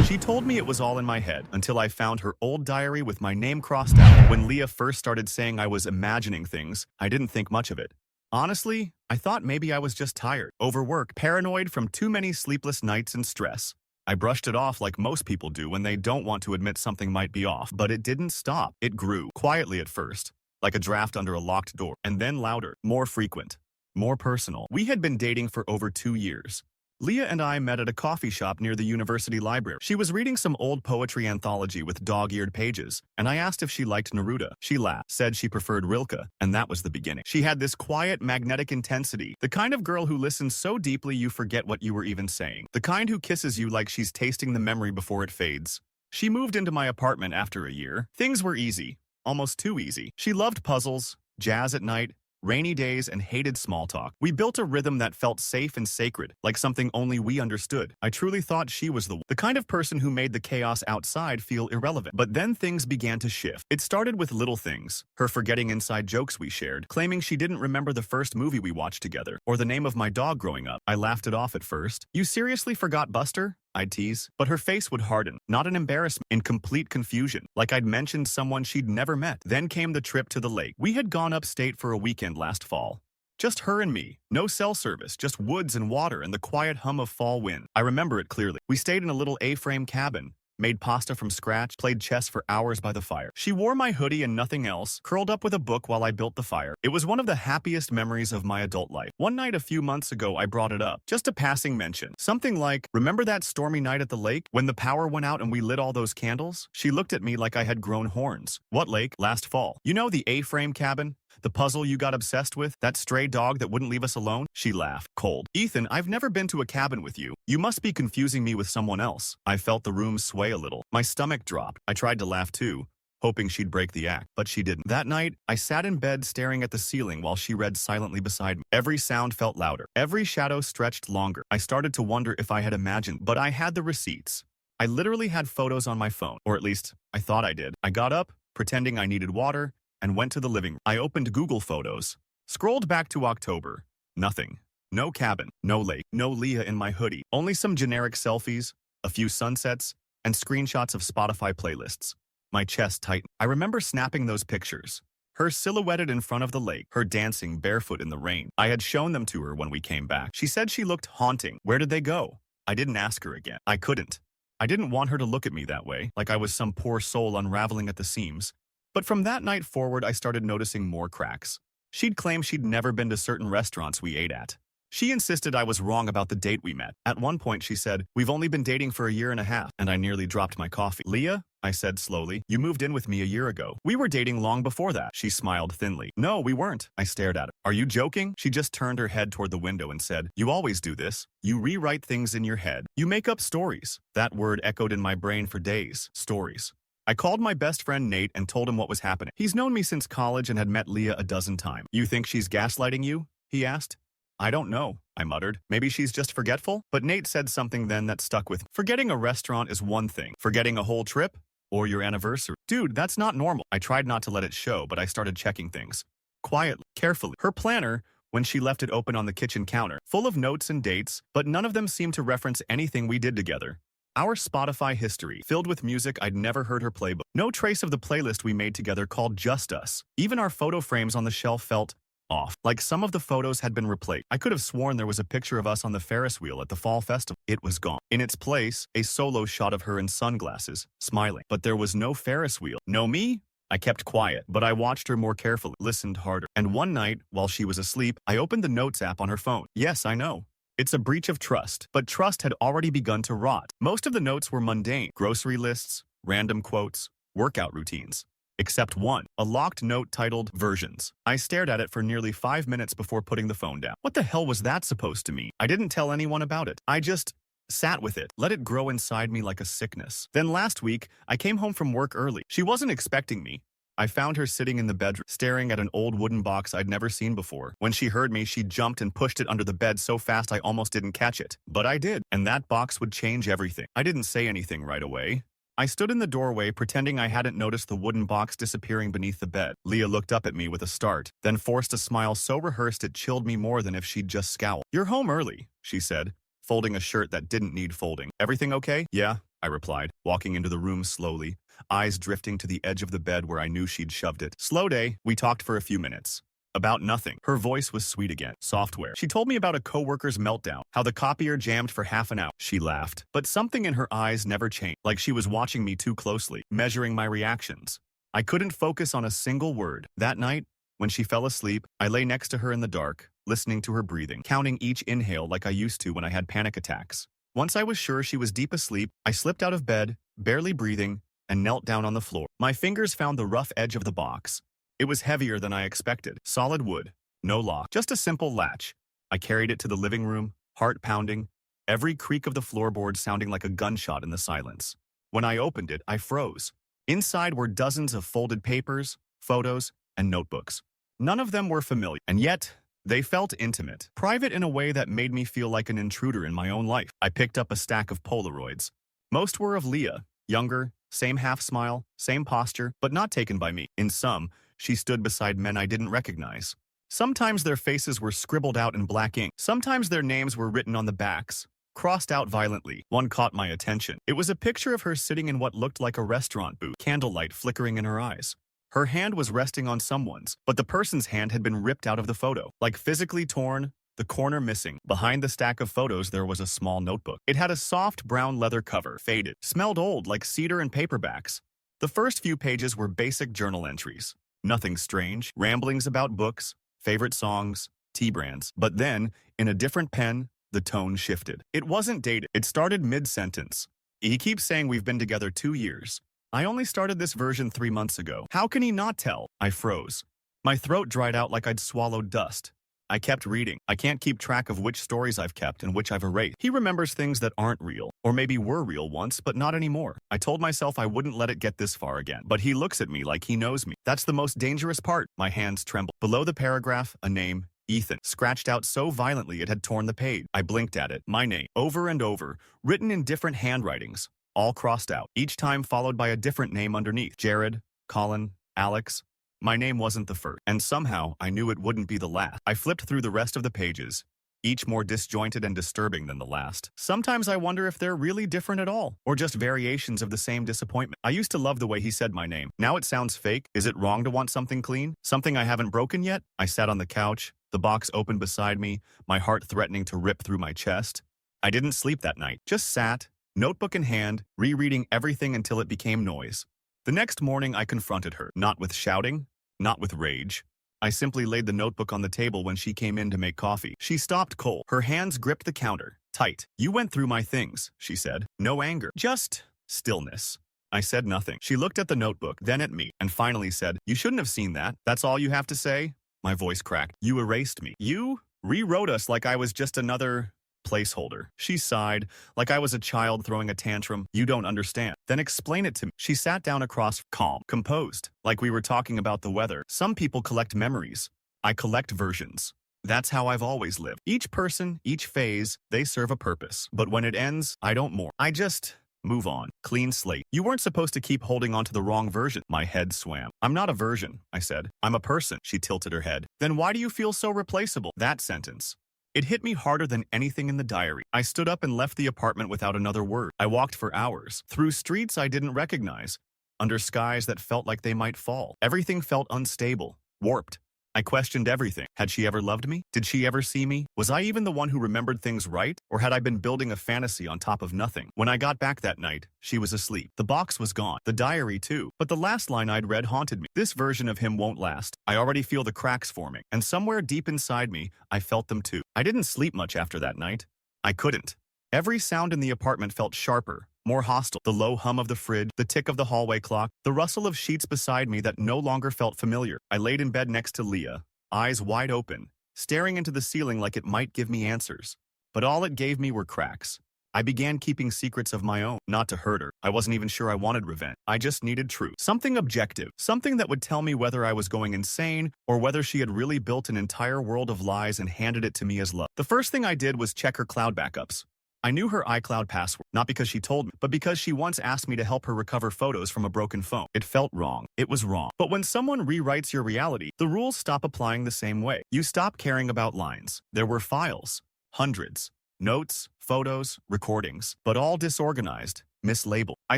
She told me it was all in my head until I found her old diary with my name crossed out. When Leah first started saying I was imagining things, I didn't think much of it. Honestly, I thought maybe I was just tired, overworked, paranoid from too many sleepless nights and stress. I brushed it off like most people do when they don't want to admit something might be off, but it didn't stop. It grew, quietly at first, like a draft under a locked door, and then louder, more frequent, more personal. We had been dating for over 2 years. Leah and I met at a coffee shop near the university library. She was reading some old poetry anthology with dog-eared pages, and I asked if she liked Neruda. She laughed, said she preferred Rilke, and that was the beginning. She had this quiet, magnetic intensity, the kind of girl who listens so deeply you forget what you were even saying, the kind who kisses you like she's tasting the memory before it fades. She moved into my apartment after a year. Things were easy, almost too easy. She loved puzzles, jazz at night, rainy days, and hated small talk. We built a rhythm that felt safe and sacred, like something only we understood. I truly thought she was the kind of person who made the chaos outside feel irrelevant. But then things began to shift. It started with little things. Her forgetting inside jokes we shared, claiming she didn't remember the first movie we watched together, or the name of my dog growing up. I laughed it off at first. "You seriously forgot Buster?" I'd tease. But her face would harden, not in embarrassment, in complete confusion, like I'd mentioned someone she'd never met. Then came the trip to the lake. We had gone upstate for a weekend last fall. Just her and me. No cell service, just woods and water and the quiet hum of fall wind. I remember it clearly. We stayed in a little A-frame cabin, made pasta from scratch, played chess for hours by the fire. She wore my hoodie and nothing else, curled up with a book while I built the fire. It was one of the happiest memories of my adult life. One night a few months ago, I brought it up. Just a passing mention. Something like, "Remember that stormy night at the lake when the power went out and we lit all those candles?" She looked at me like I had grown horns. "What lake?" "Last fall. You know, the A-frame cabin? The puzzle you got obsessed with? That stray dog that wouldn't leave us alone?" She laughed, cold. "Ethan, I've never been to a cabin with you. You must be confusing me with someone else." I felt the room sway a little. My stomach dropped. I tried to laugh too, hoping she'd break the act, but she didn't. That night, I sat in bed staring at the ceiling while she read silently beside me. Every sound felt louder. Every shadow stretched longer. I started to wonder if I had imagined, but I had the receipts. I literally had photos on my phone, or at least, I thought I did. I got up, pretending I needed water, and went to the living room. I opened Google Photos, scrolled back to October. Nothing. No cabin, no lake, no Leah in my hoodie. Only some generic selfies, a few sunsets, and screenshots of Spotify playlists. My chest tightened. I remember snapping those pictures. Her silhouetted in front of the lake, her dancing barefoot in the rain. I had shown them to her when we came back. She said she looked haunting. Where did they go? I didn't ask her again. I couldn't. I didn't want her to look at me that way, like I was some poor soul unraveling at the seams. But from that night forward, I started noticing more cracks. She'd claim she'd never been to certain restaurants we ate at. She insisted I was wrong about the date we met. At one point, she said, "We've only been dating for a year and a half," and I nearly dropped my coffee. "Leah," I said slowly, "you moved in with me a year ago. We were dating long before that." She smiled thinly. "No, we weren't." I stared at her. "Are you joking?" She just turned her head toward the window and said, "You always do this. You rewrite things in your head. You make up stories." That word echoed in my brain for days. Stories. I called my best friend Nate and told him what was happening. He's known me since college and had met Leah a dozen times. "You think she's gaslighting you?" he asked. "I don't know," I muttered. "Maybe she's just forgetful?" But Nate said something then that stuck with me. "Forgetting a restaurant is one thing. Forgetting a whole trip? Or your anniversary? Dude, that's not normal." I tried not to let it show, but I started checking things. Quietly, carefully. Her planner, when she left it open on the kitchen counter, full of notes and dates, but none of them seemed to reference anything we did together. Our Spotify history, filled with music I'd never heard her play before. No trace of the playlist we made together called Just Us. Even our photo frames on the shelf felt off, like some of the photos had been replaced. I could have sworn there was a picture of us on the Ferris wheel at the fall festival. It was gone. In its place, a solo shot of her in sunglasses, smiling. But there was no Ferris wheel. No me? I kept quiet, but I watched her more carefully, listened harder. And one night, while she was asleep, I opened the Notes app on her phone. Yes, I know. It's a breach of trust, but trust had already begun to rot. Most of the notes were mundane. Grocery lists, random quotes, workout routines. Except one, a locked note titled Versions. I stared at it for nearly 5 minutes before putting the phone down. What the hell was that supposed to mean? I didn't tell anyone about it. I just sat with it, let it grow inside me like a sickness. Then last week, I came home from work early. She wasn't expecting me. I found her sitting in the bedroom, staring at an old wooden box I'd never seen before. When she heard me, she jumped and pushed it under the bed so fast I almost didn't catch it. But I did, and that box would change everything. I didn't say anything right away. I stood in the doorway, pretending I hadn't noticed the wooden box disappearing beneath the bed. Leah looked up at me with a start, then forced a smile so rehearsed it chilled me more than if she'd just scowled. "You're home early," she said, folding a shirt that didn't need folding. "Everything okay?" "Yeah," I replied, walking into the room slowly, eyes drifting to the edge of the bed where I knew she'd shoved it. Slow day, we talked for a few minutes. About nothing. Her voice was sweet again. Software. She told me about a coworker's meltdown, how the copier jammed for half an hour. She laughed. But something in her eyes never changed, like she was watching me too closely, measuring my reactions. I couldn't focus on a single word. That night, when she fell asleep, I lay next to her in the dark, listening to her breathing, counting each inhale like I used to when I had panic attacks. Once I was sure she was deep asleep, I slipped out of bed, barely breathing, and knelt down on the floor. My fingers found the rough edge of the box. It was heavier than I expected. Solid wood, no lock, just a simple latch. I carried it to the living room, heart pounding, every creak of the floorboard sounding like a gunshot in the silence. When I opened it, I froze. Inside were dozens of folded papers, photos, and notebooks. None of them were familiar, and yet they felt intimate, private in a way that made me feel like an intruder in my own life. I picked up a stack of Polaroids. Most were of Leah, younger, same half smile, same posture, but not taken by me. In some, she stood beside men I didn't recognize. Sometimes their faces were scribbled out in black ink. Sometimes their names were written on the backs, crossed out violently. One caught my attention. It was a picture of her sitting in what looked like a restaurant booth, candlelight flickering in her eyes. Her hand was resting on someone's, but the person's hand had been ripped out of the photo, like physically torn, the corner missing. Behind the stack of photos, there was a small notebook. It had a soft brown leather cover, faded, smelled old like cedar and paperbacks. The first few pages were basic journal entries. Nothing strange, ramblings about books, favorite songs, tea brands. But then, in a different pen, the tone shifted. It wasn't dated. It started mid-sentence. He keeps saying we've been together 2 years. I only started this version 3 months ago. How can he not tell? I froze. My throat dried out like I'd swallowed dust. I kept reading. I can't keep track of which stories I've kept and which I've erased. He remembers things that aren't real, or maybe were real once, but not anymore. I told myself I wouldn't let it get this far again, but he looks at me like he knows me. That's the most dangerous part. My hands trembled. Below the paragraph, a name, Ethan, scratched out so violently it had torn the page. I blinked at it. My name, over and over, written in different handwritings, all crossed out, each time followed by a different name underneath. Jared, Colin, Alex. My name wasn't the first, and somehow I knew it wouldn't be the last. I flipped through the rest of the pages, each more disjointed and disturbing than the last. Sometimes I wonder if they're really different at all, or just variations of the same disappointment. I used to love the way he said my name. Now it sounds fake. Is it wrong to want something clean? Something I haven't broken yet? I sat on the couch, the box open beside me, my heart threatening to rip through my chest. I didn't sleep that night, just sat, notebook in hand, rereading everything until it became noise. The next morning I confronted her, not with shouting, not with rage. I simply laid the notebook on the table when she came in to make coffee. She stopped cold. Her hands gripped the counter, tight. You went through my things, she said. No anger, just stillness. I said nothing. She looked at the notebook, then at me, and finally said, you shouldn't have seen that. That's all you have to say? My voice cracked. You erased me. You rewrote us like I was just another placeholder. She sighed, like I was a child throwing a tantrum. You don't understand. Then explain it to me. She sat down across, calm, composed, like we were talking about the weather. Some people collect memories. I collect versions. That's how I've always lived. Each person, each phase, they serve a purpose. But when it ends, I don't mourn. I just move on. Clean slate. You weren't supposed to keep holding on to the wrong version. My head swam. I'm not a version, I said. I'm a person. She tilted her head. Then why do you feel so replaceable? That sentence. It hit me harder than anything in the diary. I stood up and left the apartment without another word. I walked for hours, through streets I didn't recognize, under skies that felt like they might fall. Everything felt unstable, warped. I questioned everything. Had she ever loved me? Did she ever see me? Was I even the one who remembered things right? Or had I been building a fantasy on top of nothing? When I got back that night, she was asleep. The box was gone. The diary too. But the last line I'd read haunted me. This version of him won't last. I already feel the cracks forming. And somewhere deep inside me, I felt them too. I didn't sleep much after that night. I couldn't. Every sound in the apartment felt sharper, more hostile. The low hum of the fridge, the tick of the hallway clock, the rustle of sheets beside me that no longer felt familiar. I laid in bed next to Leah, eyes wide open, staring into the ceiling like it might give me answers. But all it gave me were cracks. I began keeping secrets of my own, not to hurt her. I wasn't even sure I wanted revenge. I just needed truth. Something objective. Something that would tell me whether I was going insane or whether she had really built an entire world of lies and handed it to me as love. The first thing I did was check her cloud backups. I knew her iCloud password, not because she told me, but because she once asked me to help her recover photos from a broken phone. It felt wrong. It was wrong. But when someone rewrites your reality, the rules stop applying the same way. You stop caring about lines. There were files. Hundreds. Notes, photos, recordings, but all disorganized, mislabeled. I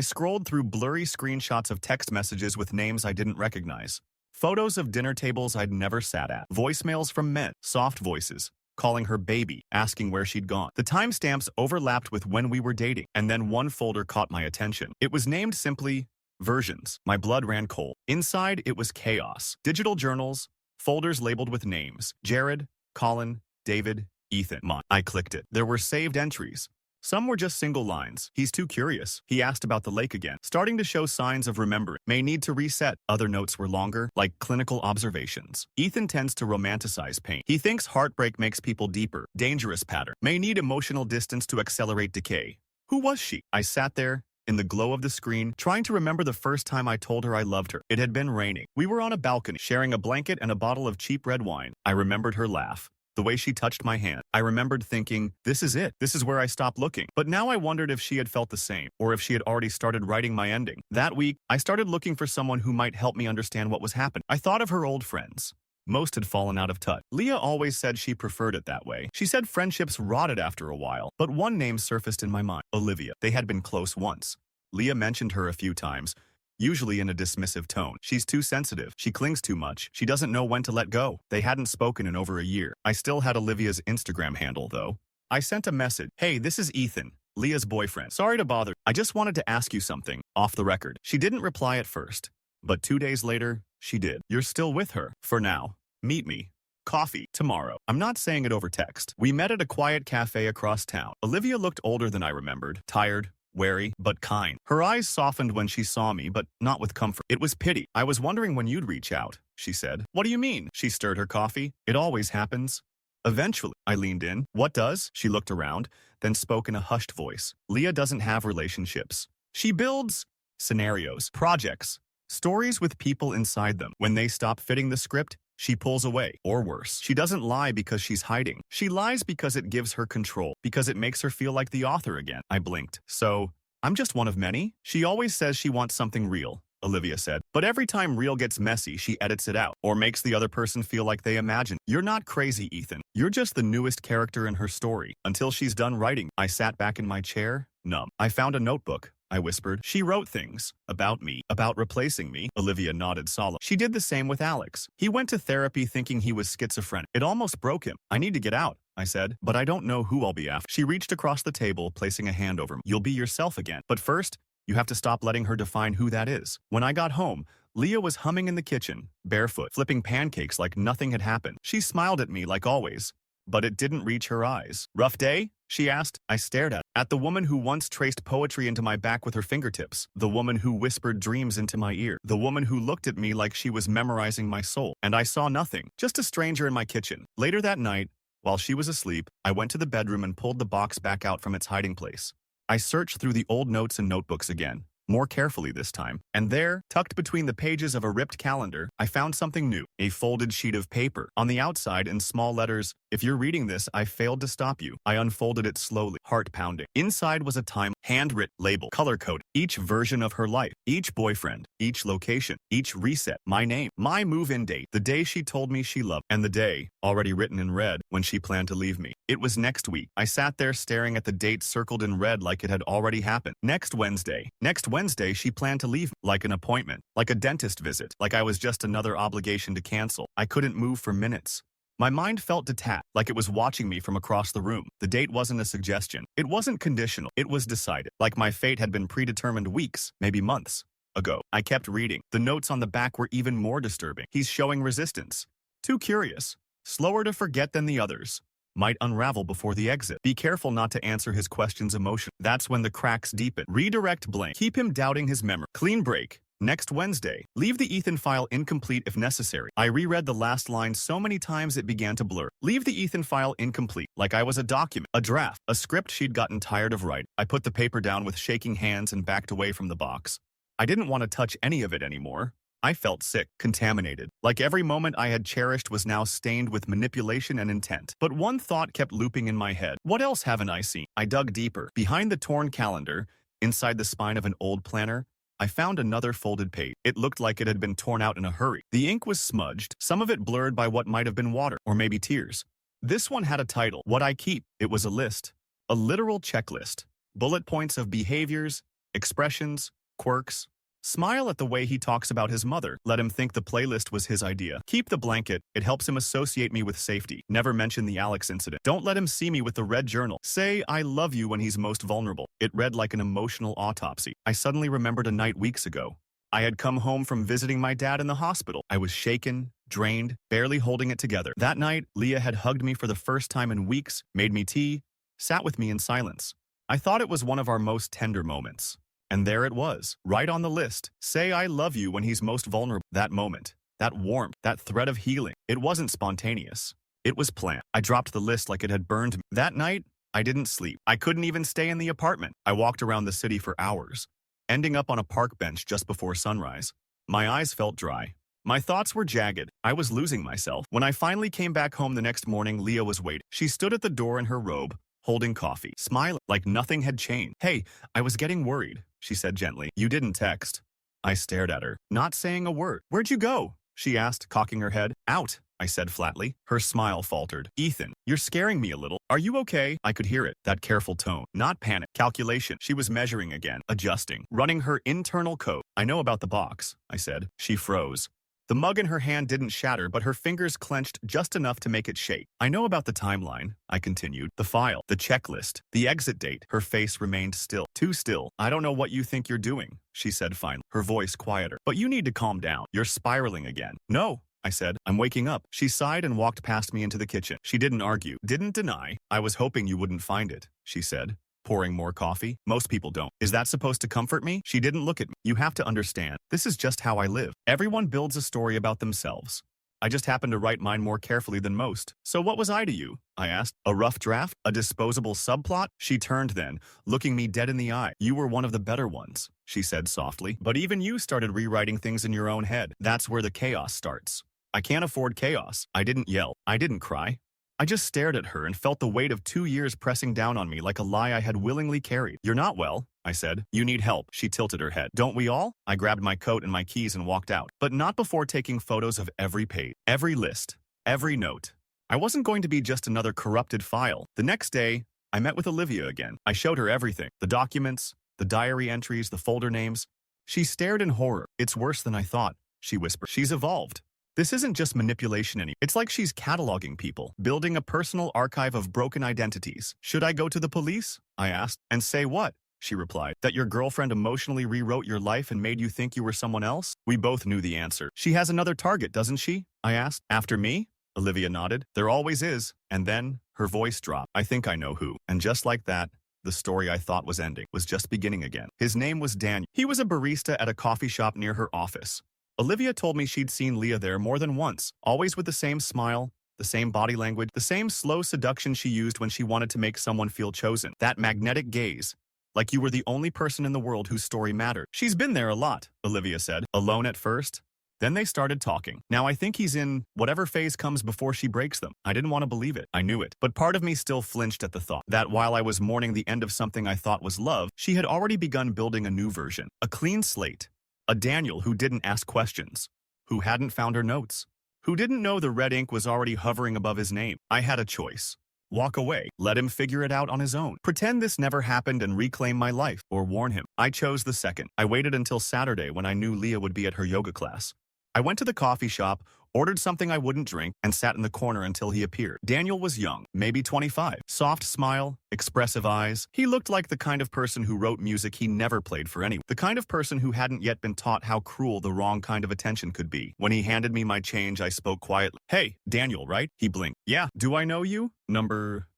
scrolled through blurry screenshots of text messages with names I didn't recognize. Photos of dinner tables I'd never sat at. Voicemails from men, soft voices, calling her baby, asking where she'd gone. The timestamps overlapped with when we were dating, and then one folder caught my attention. It was named simply Versions. My blood ran cold. Inside, it was chaos. Digital journals, folders labeled with names. Jared, Colin, David, Ethan. I clicked it. There were saved entries. Some were just single lines. He's too curious. He asked about the lake again, starting to show signs of remembering. May need to reset. Other notes were longer, like clinical observations. Ethan tends to romanticize pain. He thinks heartbreak makes people deeper. Dangerous pattern. May need emotional distance to accelerate decay. Who was she? I sat there, in the glow of the screen, trying to remember the first time I told her I loved her. It had been raining. We were on a balcony, sharing a blanket and a bottle of cheap red wine. I remembered her laugh. The way she touched my hand. I remembered thinking, this is it. This is where I stopped looking. But now I wondered if she had felt the same, or if she had already started writing my ending. That week, I started looking for someone who might help me understand what was happening. I thought of her old friends. Most had fallen out of touch. Leah always said she preferred it that way. She said friendships rotted after a while. But one name surfaced in my mind. Olivia. They had been close once. Leah mentioned her a few times, usually in a dismissive tone. She's too sensitive. She clings too much. She doesn't know when to let go. They hadn't spoken in over a year. I still had Olivia's Instagram handle, though. I sent a message. Hey, this is Ethan, Leah's boyfriend. Sorry to bother. I just wanted to ask you something, off the record. She didn't reply at first, but 2 days later, she did. You're still with her. For now. Meet me. Coffee. Tomorrow. I'm not saying it over text. We met at a quiet cafe across town. Olivia looked older than I remembered. Tired. Wary, but kind. Her eyes softened when she saw me, but not with comfort. It was pity. I was wondering when you'd reach out, she said. What do you mean? She stirred her coffee. It always happens. Eventually, I leaned in. What does? She looked around, then spoke in a hushed voice. Leah doesn't have relationships. She builds scenarios, projects, stories with people inside them. When they stop fitting the script, she pulls away, or worse. She doesn't lie because she's hiding. She lies because it gives her control, because it makes her feel like the author again. I blinked. So, I'm just one of many? She always says she wants something real, Olivia said. But every time real gets messy, she edits it out, or makes the other person feel like they imagine. You're not crazy, Ethan. You're just the newest character in her story. Until she's done writing. I sat back in my chair, numb. I found a notebook. I whispered. She wrote things. About me. About replacing me. Olivia nodded solemnly. She did the same with Alex. He went to therapy thinking he was schizophrenic. It almost broke him. I need to get out, I said. But I don't know who I'll be after. She reached across the table, placing a hand over me. You'll be yourself again. But first, you have to stop letting her define who that is. When I got home, Leah was humming in the kitchen, barefoot, flipping pancakes like nothing had happened. She smiled at me like always, but it didn't reach her eyes. Rough day? She asked. I stared at the woman who once traced poetry into my back with her fingertips, the woman who whispered dreams into my ear, the woman who looked at me like she was memorizing my soul. And I saw nothing, just a stranger in my kitchen. Later that night, while she was asleep, I went to the bedroom and pulled the box back out from its hiding place. I searched through the old notes and notebooks again, more carefully this time. And there, tucked between the pages of a ripped calendar, I found something new, a folded sheet of paper. On the outside, in small letters, if you're reading this, I failed to stop you. I unfolded it slowly, heart pounding. Inside was a time, handwritten, label, color-coded, each version of her life, each boyfriend, each location, each reset, my name, my move-in date, the day she told me she loved, and the day, already written in red, when she planned to leave me. It was next week. I sat there staring at the date circled in red like it had already happened. Next Wednesday. Next Wednesday, she planned to leave, like an appointment, like a dentist visit, like I was just another obligation to cancel. I couldn't move for minutes. My mind felt detached, like it was watching me from across the room. The date wasn't a suggestion. It wasn't conditional. It was decided, like my fate had been predetermined weeks, maybe months ago. I kept reading. The notes on the back were even more disturbing. He's showing resistance. Too curious. Slower to forget than the others. Might unravel before the exit. Be careful not to answer his questions emotionally. That's when the cracks deepen. Redirect blank. Keep him doubting his memory. Clean break. Next Wednesday. Leave the Ethan file incomplete if necessary. I reread the last line so many times it began to blur. Leave the Ethan file incomplete, like I was a document, a draft, a script she'd gotten tired of writing. I put the paper down with shaking hands and backed away from the box. I didn't want to touch any of it anymore. I felt sick, contaminated, like every moment I had cherished was now stained with manipulation and intent. But one thought kept looping in my head. What else haven't I seen? I dug deeper. Behind the torn calendar, inside the spine of an old planner, I found another folded page. It looked like it had been torn out in a hurry. The ink was smudged, some of it blurred by what might have been water, or maybe tears. This one had a title, What I Keep. It was a list. A literal checklist. Bullet points of behaviors, expressions, quirks. Smile at the way he talks about his mother. Let him think the playlist was his idea. Keep the blanket. It helps him associate me with safety. Never mention the Alex incident. Don't let him see me with the red journal. Say, I love you when he's most vulnerable. It read like an emotional autopsy. I suddenly remembered a night weeks ago. I had come home from visiting my dad in the hospital. I was shaken, drained, barely holding it together. That night, Leah had hugged me for the first time in weeks, made me tea, sat with me in silence. I thought it was one of our most tender moments. And there it was, right on the list. Say I love you when he's most vulnerable. That moment, that warmth, that thread of healing. It wasn't spontaneous. It was planned. I dropped the list like it had burned me. That night, I didn't sleep. I couldn't even stay in the apartment. I walked around the city for hours, ending up on a park bench just before sunrise. My eyes felt dry. My thoughts were jagged. I was losing myself. When I finally came back home the next morning, Leah was waiting. She stood at the door in her robe, holding coffee, smiling like nothing had changed. Hey, I was getting worried, she said gently. You didn't text. I stared at her, not saying a word. Where'd you go? She asked, cocking her head. Out, I said flatly. Her smile faltered. Ethan, you're scaring me a little. Are you okay? I could hear it, that careful tone. Not panic. Calculation. She was measuring again, adjusting, running her internal code. I know about the box, I said. She froze. The mug in her hand didn't shatter, but her fingers clenched just enough to make it shake. I know about the timeline, I continued. The file, the checklist, the exit date. Her face remained still. Too still. I don't know what you think you're doing, she said finally, her voice quieter. But you need to calm down. You're spiraling again. No, I said. I'm waking up. She sighed and walked past me into the kitchen. She didn't argue, didn't deny. I was hoping you wouldn't find it, she said, pouring more coffee. Most people don't. Is that supposed to comfort me? She didn't look at me. You have to understand. This is just how I live. Everyone builds a story about themselves. I just happen to write mine more carefully than most. So what was I to you? I asked. A rough draft? A disposable subplot? She turned then, looking me dead in the eye. You were one of the better ones, she said softly. But even you started rewriting things in your own head. That's where the chaos starts. I can't afford chaos. I didn't yell. I didn't cry. I just stared at her and felt the weight of 2 years pressing down on me like a lie I had willingly carried. You're not well, I said. You need help. She tilted her head. Don't we all? I grabbed my coat and my keys and walked out. But not before taking photos of every page, every list, every note. I wasn't going to be just another corrupted file. The next day, I met with Olivia again. I showed her everything. The documents, the diary entries, the folder names. She stared in horror. It's worse than I thought, she whispered. She's evolved. This isn't just manipulation anymore. It's like she's cataloging people, building a personal archive of broken identities. Should I go to the police? I asked. And say what? She replied. That your girlfriend emotionally rewrote your life and made you think you were someone else? We both knew the answer. She has another target, doesn't she? I asked. After me? Olivia nodded. There always is. And then her voice dropped. I think I know who. And just like that, the story I thought was ending was just beginning again. His name was Daniel. He was a barista at a coffee shop near her office. Olivia told me she'd seen Leah there more than once, always with the same smile, the same body language, the same slow seduction she used when she wanted to make someone feel chosen. That magnetic gaze, like you were the only person in the world whose story mattered. She's been there a lot, Olivia said, alone at first. Then they started talking. Now I think he's in whatever phase comes before she breaks them. I didn't want to believe it. I knew it. But part of me still flinched at the thought that while I was mourning the end of something I thought was love, she had already begun building a new version, a clean slate. A Daniel who didn't ask questions, who hadn't found her notes, who didn't know the red ink was already hovering above his name. I had a choice. Walk away, let him figure it out on his own. Pretend this never happened and reclaim my life, or warn him. I chose the second. I waited until Saturday when I knew Leah would be at her yoga class. I went to the coffee shop, ordered something I wouldn't drink, and sat in the corner until he appeared. Daniel was young, maybe 25. Soft smile, expressive eyes. He looked like the kind of person who wrote music he never played for anyone. The kind of person who hadn't yet been taught how cruel the wrong kind of attention could be. When he handed me my change, I spoke quietly. Hey, Daniel, right? He blinked. Yeah, do I know you?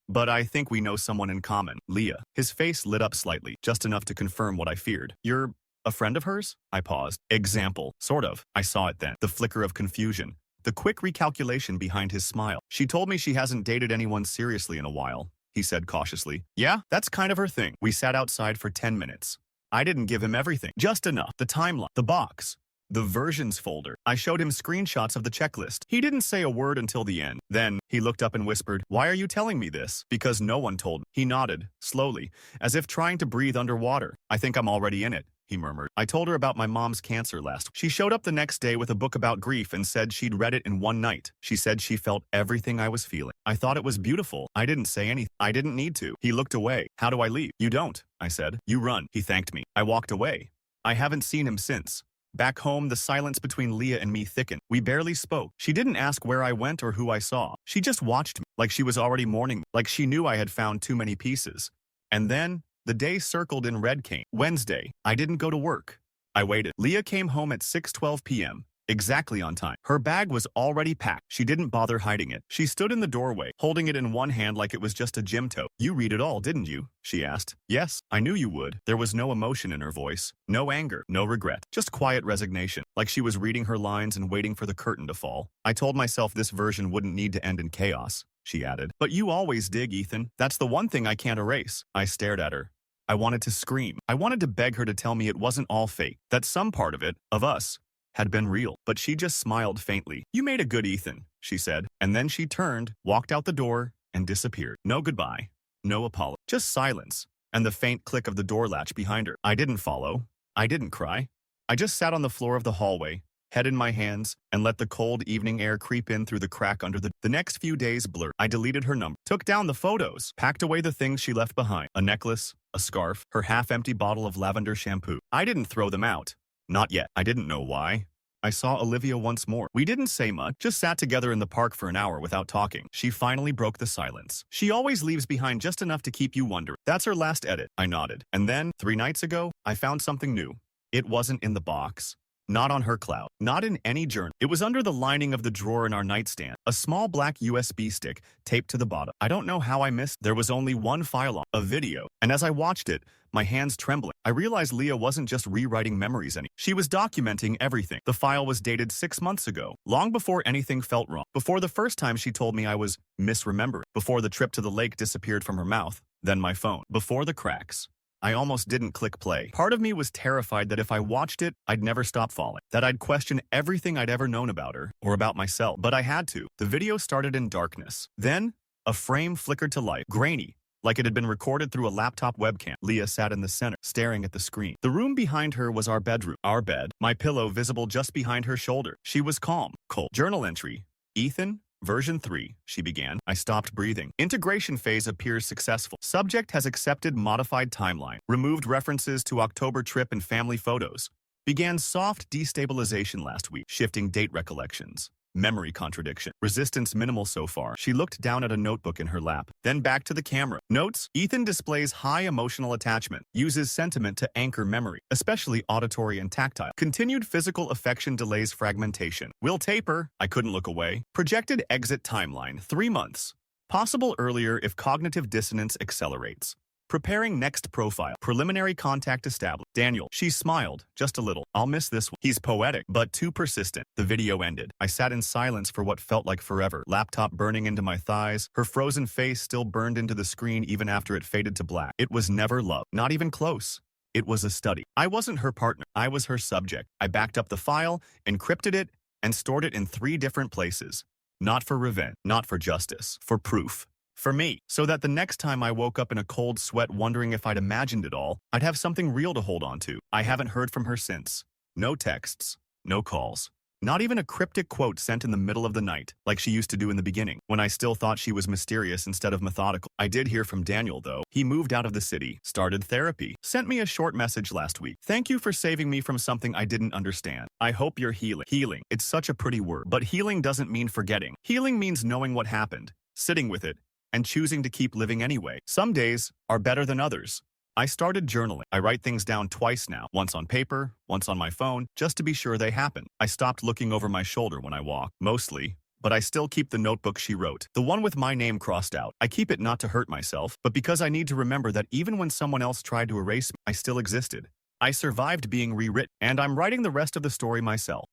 But I think we know someone in common. Leah. His face lit up slightly, just enough to confirm what I feared. You're a friend of hers? I paused. Example. Sort of. I saw it then. The flicker of confusion. The quick recalculation behind his smile. She told me she hasn't dated anyone seriously in a while, he said cautiously. Yeah, that's kind of her thing. We sat outside for 10 minutes. I didn't give him everything. Just enough. The timeline. The box. The versions folder. I showed him screenshots of the checklist. He didn't say a word until the end. Then, he looked up and whispered, "Why are you telling me this?" Because no one told me. He nodded, slowly, as if trying to breathe underwater. I think I'm already in it, he murmured. I told her about my mom's cancer last. She showed up the next day with a book about grief and said she'd read it in one night. She said she felt everything I was feeling. I thought it was beautiful. I didn't say anything. I didn't need to. He looked away. How do I leave? You don't, I said. You run. He thanked me. I walked away. I haven't seen him since. Back home, the silence between Leah and me thickened. We barely spoke. She didn't ask where I went or who I saw. She just watched me, like she was already mourning me, like she knew I had found too many pieces. And then, the day circled in red came. Wednesday, I didn't go to work. I waited. Leah came home at 6:12 p.m., exactly on time. Her bag was already packed. She didn't bother hiding it. She stood in the doorway, holding it in one hand like it was just a gym tote. You read it all, didn't you? She asked. Yes, I knew you would. There was no emotion in her voice. No anger. No regret. Just quiet resignation, like she was reading her lines and waiting for the curtain to fall. I told myself this version wouldn't need to end in chaos, she added. But you always dig, Ethan. That's the one thing I can't erase. I stared at her. I wanted to scream. I wanted to beg her to tell me it wasn't all fake, that some part of it, of us, had been real. But she just smiled faintly. You made a good Ethan, she said. And then she turned, walked out the door, and disappeared. No goodbye. No apology. Just silence. And the faint click of the door latch behind her. I didn't follow. I didn't cry. I just sat on the floor of the hallway, head in my hands, and let the cold evening air creep in through the crack under the next few days blurred. I deleted her number, took down the photos, packed away the things she left behind. A necklace, a scarf, her half-empty bottle of lavender shampoo. I didn't throw them out. Not yet. I didn't know why. I saw Olivia once more. We didn't say much, just sat together in the park for an hour without talking. She finally broke the silence. She always leaves behind just enough to keep you wondering. That's her last edit. I nodded. And then, 3 nights ago, I found something new. It wasn't in the box. Not on her cloud. Not in any journal. It was under the lining of the drawer in our nightstand. A small black USB stick taped to the bottom. I don't know how I missed. There was only one file on a video. And as I watched it, my hands trembling, I realized Leah wasn't just rewriting memories anymore. She was documenting everything. The file was dated 6 months ago, long before anything felt wrong. Before the first time she told me I was misremembering. Before the trip to the lake disappeared from her mouth. Then my phone. Before the cracks. I almost didn't click play. Part of me was terrified that if I watched it, I'd never stop falling. That I'd question everything I'd ever known about her, or about myself. But I had to. The video started in darkness. Then, a frame flickered to life, grainy, like it had been recorded through a laptop webcam. Leah sat in the center, staring at the screen. The room behind her was our bedroom. Our bed, my pillow visible just behind her shoulder. She was calm, cold. Journal entry. Ethan, Version 3, she began. I stopped breathing. Integration phase appears successful. Subject has accepted modified timeline. Removed references to October trip and family photos. Began soft destabilization last week. Shifting date recollections. Memory contradiction. Resistance minimal so far. She looked down at a notebook in her lap, then back to the camera. Notes: Ethan displays high emotional attachment. Uses sentiment to anchor memory, especially auditory and tactile. Continued physical affection delays fragmentation. Will taper. I couldn't look away. Projected exit timeline, 3 months. Possible earlier if cognitive dissonance accelerates. Preparing next profile. Preliminary contact established. Daniel. She smiled, just a little. I'll miss this one. He's poetic, but too persistent. The video ended. I sat in silence for what felt like forever. Laptop burning into my thighs. Her frozen face still burned into the screen even after it faded to black. It was never love. Not even close. It was a study. I wasn't her partner. I was her subject. I backed up the file, encrypted it, and stored it in 3 different places. Not for revenge. Not for justice. For proof. For me, so that the next time I woke up in a cold sweat wondering if I'd imagined it all, I'd have something real to hold on to. I haven't heard from her since. No texts, no calls. Not even a cryptic quote sent in the middle of the night, like she used to do in the beginning, when I still thought she was mysterious instead of methodical. I did hear from Daniel, though. He moved out of the city, started therapy, sent me a short message last week. Thank you for saving me from something I didn't understand. I hope you're healing. Healing. It's such a pretty word, but healing doesn't mean forgetting. Healing means knowing what happened, sitting with it, and choosing to keep living anyway. Some days are better than others. I started journaling. I write things down twice now, once on paper, once on my phone, just to be sure they happen. I stopped looking over my shoulder when I walk, mostly, but I still keep the notebook she wrote, the one with my name crossed out. I keep it not to hurt myself, but because I need to remember that even when someone else tried to erase me, I still existed. I survived being rewritten, and I'm writing the rest of the story myself.